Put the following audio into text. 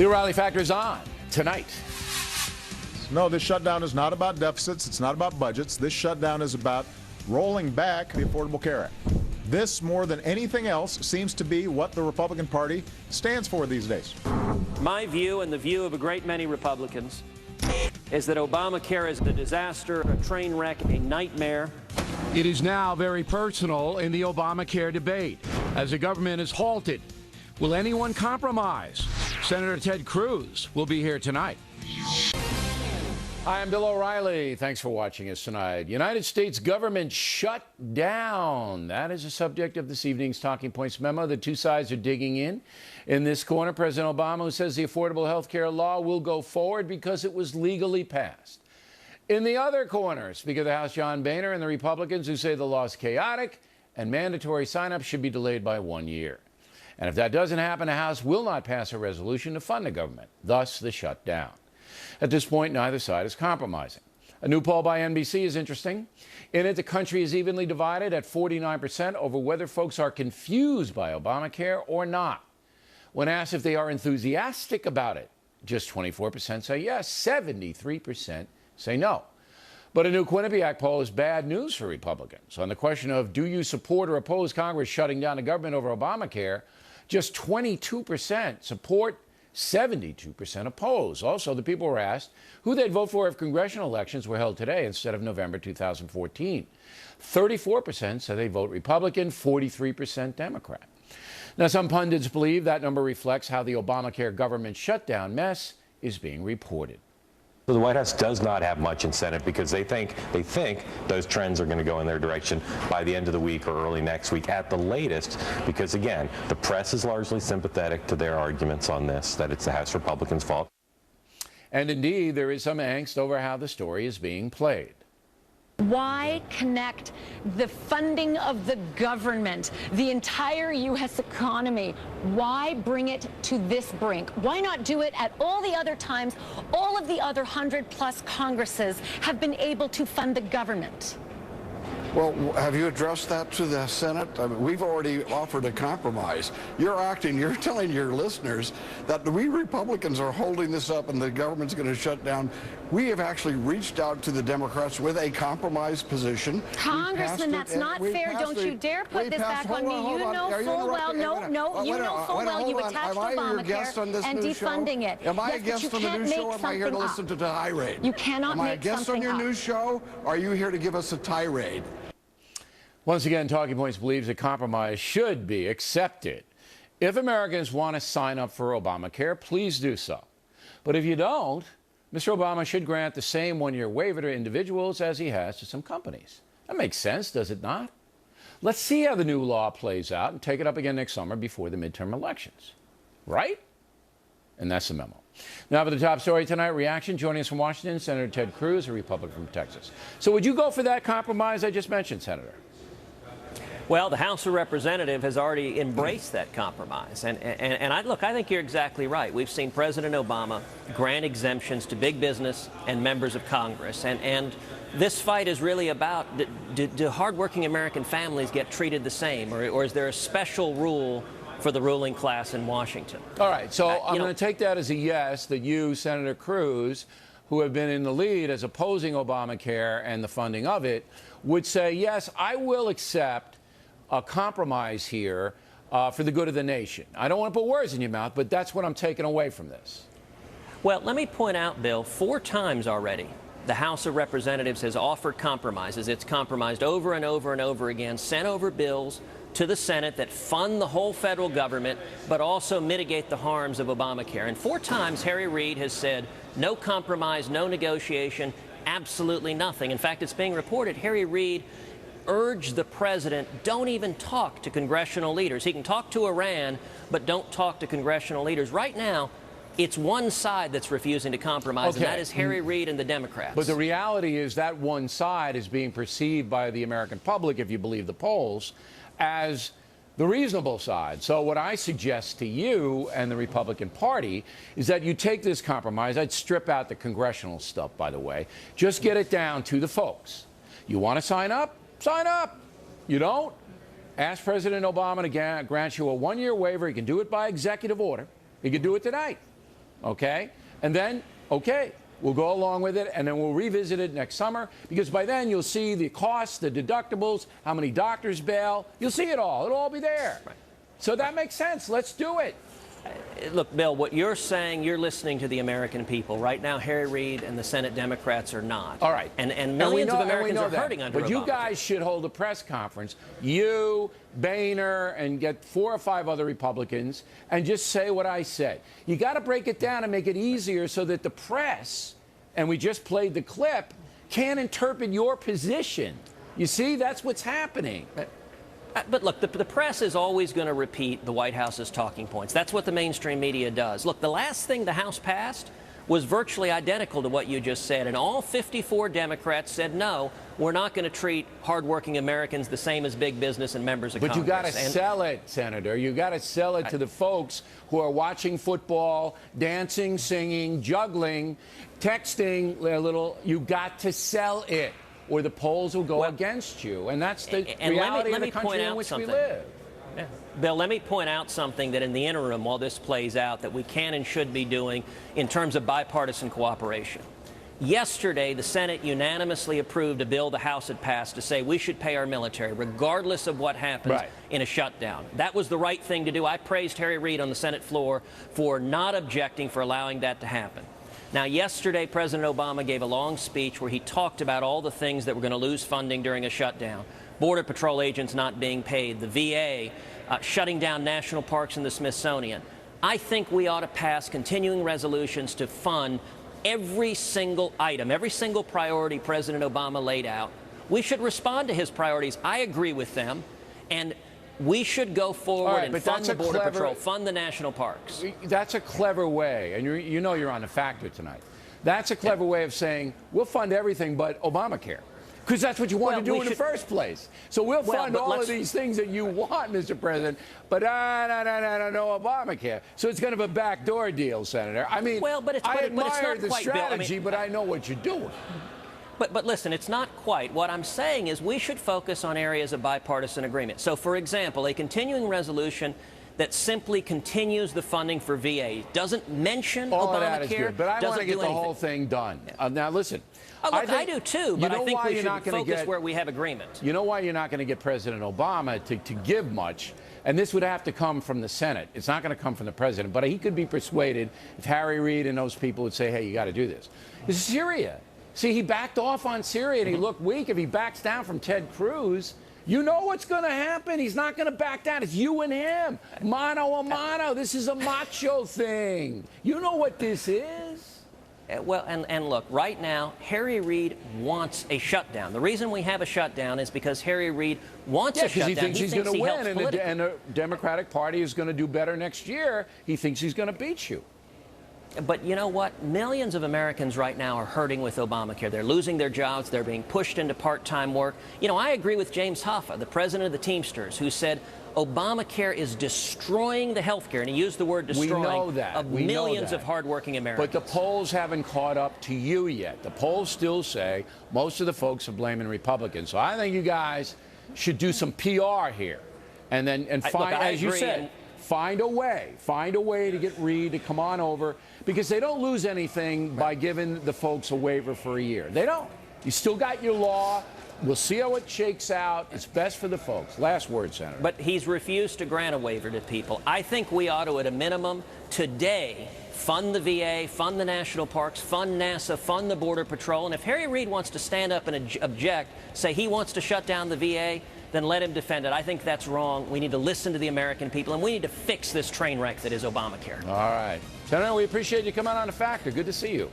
The O'Reilly Factor is on tonight. No, this shutdown is not about deficits. It's not about budgets. This shutdown is about rolling back the Affordable Care Act. This, more than anything else, seems to be what the Republican Party stands for these days. My view, and the view of a great many Republicans, is that Obamacare is a disaster, a train wreck, a nightmare. It is now very personal in the Obamacare debate as the government is halted. Will anyone compromise? Senator Ted Cruz will be here tonight. Hi, I'm Bill O'Reilly. Thanks for watching us tonight. United States government shut down. That is the subject of this evening's Talking Points memo. The two sides are digging in. In this corner, President Obama, who says the Affordable Health Care law will go forward because it was legally passed. In the other corner, Speaker of the House John Boehner and the Republicans who say the law is chaotic and mandatory sign-up should be delayed by 1 year. And if that doesn't happen, the House will not pass a resolution to fund the government, thus the shutdown. At this point, neither side is compromising. A new poll by NBC is interesting. In it, the country is evenly divided at 49% over whether folks are confused by Obamacare or not. When asked if they are enthusiastic about it, just 24% say yes, 73% say no. But a new Quinnipiac poll is bad news for Republicans. On the question of do you support or oppose Congress shutting down the government over Obamacare, just 22% support, 72% oppose. Also, the people were asked who they'd vote for if congressional elections were held today instead of November 2014. 34% said they'd vote Republican, 43% Democrat. Now, some pundits believe that number reflects how the Obamacare government shutdown mess is being reported. So the White House does not have much incentive because they think those trends are going to go in their direction by the end of the week or early next week at the latest, because again, the press is largely sympathetic to their arguments on this, that it's the House Republicans' fault. And indeed, there is some angst over how the story is being played. Why connect the funding of the government, the entire U.S. economy? Why bring it to this brink? Why not do it at all the other times all of the other 100+ Congresses have been able to fund the government? Well, have you addressed that to the Senate? I mean, we've already offered a compromise. You're telling your listeners that we Republicans are holding this up and the government's going to shut down. We have actually reached out to the Democrats with a compromise position. Congressman, that's not fair. Don't you dare put this back on me. You know full well, you know full well you attached Obamacare and defunding it. Am I a guest on the news show or am I here to listen to the tirade? You cannot make something up. Am I a guest on your news show or are you here to give us a tirade? Once again, Talking Points believes a compromise should be accepted. If Americans want to sign up for Obamacare, please do so. But if you don't, Mr. Obama should grant the same one-year waiver to individuals as he has to some companies. That makes sense, does it not? Let's see how the new law plays out and take it up again next summer before the midterm elections. Right? And that's the memo. Now for the top story tonight, reaction. Joining us from Washington, Senator Ted Cruz, a Republican from Texas. So would you go for that compromise I just mentioned, Senator? Well, the House of Representatives has already embraced that compromise. And I think you're exactly right. We've seen President Obama grant exemptions to big business and members of Congress. And this fight is really about, do hardworking American families get treated the same? Or is there a special rule for the ruling class in Washington? All right. So I'm going to take that as a yes, that you, Senator Cruz, who have been in the lead as opposing Obamacare and the funding of it, would say, yes, I will accept a compromise here for the good of the nation. I don't want to put words in your mouth, but that's what I'm taking away from this. Well, let me point out, Bill, 4 times already the House of Representatives has offered compromises. It's compromised over and over and over again, sent over bills to the Senate that fund the whole federal government, but also mitigate the harms of Obamacare. And 4 times Harry Reid has said no compromise, no negotiation, absolutely nothing. In fact, it's being reported Harry Reid urged the president, don't even talk to congressional leaders. He can talk to Iran, but don't talk to congressional leaders. Right now, it's one side that's refusing to compromise, and that is Harry Reid and the Democrats. But the reality is that one side is being perceived by the American public, if you believe the polls, as the reasonable side. So what I suggest to you and the Republican Party is that you take this compromise. I'd strip out the congressional stuff, by the way. Just get it down to the folks. You want to sign up? Sign up. You don't? Ask President Obama to grant you a 1-year waiver. He can do it by executive order. He can do it tonight. okay? And then, okay, we'll go along with it, and then we'll revisit it next summer, because by then you'll see the costs, the deductibles, how many doctors bail. You'll see it all. It'll all be there. Right. So that makes sense. Let's do it. Look, Bill, what you're saying, you're listening to the American people. Right now, Harry Reid and the Senate Democrats are not. All right. And millions of Americans are hurting under But you Obamacare. guys should hold a press conference, you, Boehner, and get 4 or 5 other Republicans, and just say what I said. You got to break it down and make it easier so that the press, and we just played the clip, can interpret your position. You see, that's what's happening. But look, the press is always going to repeat the White House's talking points. That's what the mainstream media does. Look, the last thing the House passed was virtually identical to what you just said, and all 54 Democrats said, no, we're not going to treat hardworking Americans the same as big business and members of Congress. But you got to sell it, Senator. You got to sell it to the folks who are watching football, dancing, singing, juggling, texting a little. You got to sell it, or the polls will go against you. And that's the reality of the country in which we live. Yeah. Bill, let me point out something that in the interim, while this plays out, that we can and should be doing in terms of bipartisan cooperation. Yesterday, the Senate unanimously approved a bill the House had passed to say we should pay our military, regardless of what happens in a shutdown. That was the right thing to do. I praised Harry Reid on the Senate floor for not objecting, for allowing that to happen. Now, yesterday, President Obama gave a long speech where he talked about all the things that were going to lose funding during a shutdown. Border Patrol agents not being paid, the VA, shutting down national parks and the Smithsonian. I think we ought to pass continuing resolutions to fund every single item, every single priority President Obama laid out. We should respond to his priorities. I agree with them. And we should go forward and fund the Border Patrol, fund the national parks. That's a clever way, and you know you're on a factor tonight. That's a clever way of saying we'll fund everything but Obamacare, because that's what you want to do in the first place. So we'll fund all of these things that you want, Mr. President, but no Obamacare. So it's kind of a backdoor deal, Senator. I mean, I admire the strategy, but I know what you're doing. But listen, it's not quite. What I'm saying is we should focus on areas of bipartisan agreement. So, for example, a continuing resolution that simply continues the funding for VA, doesn't mention all Obamacare, that is good, but I want to get the whole thing done. Now, listen. I do too, but I think we should focus where we have agreement. You know why you're not going to get President Obama to give much? And this would have to come from the Senate. It's not going to come from the president, but he could be persuaded if Harry Reid and those people would say, hey, you got to do this. It's Syria. See, he backed off on Syria, and he looked weak. If he backs down from Ted Cruz, you know what's going to happen. He's not going to back down. It's you and him. Mano a mano. This is a macho thing. You know what this is. Well, and look, right now, Harry Reid wants a shutdown. The reason we have a shutdown is because Harry Reid wants a shutdown. Because he thinks he's going to win, and the Democratic Party is going to do better next year. He thinks he's going to beat you. But you know what? Millions of Americans right now are hurting with Obamacare. They're losing their jobs. They're being pushed into part-time work. You know, I agree with James Hoffa, the president of the Teamsters, who said Obamacare is destroying the health care, and he used the word destroying, of millions of hardworking Americans. But the polls haven't caught up to you yet. The polls still say most of the folks are blaming Republicans. So I think you guys should do some PR here, and find, as you said, find a way to get Reid to come on over, because they don't lose anything by giving the folks a waiver for a year. They don't. You still got your law. We'll see how it shakes out. It's best for the folks. Last word, Senator. But he's refused to grant a waiver to people. I think we ought to, at a minimum, today, fund the VA, fund the national parks, fund NASA, fund the Border Patrol. And if Harry Reid wants to stand up and object, say he wants to shut down the VA, then let him defend it. I think that's wrong. We need to listen to the American people, and we need to fix this train wreck that is Obamacare. All right. Senator, we appreciate you coming on The Factor. Good to see you.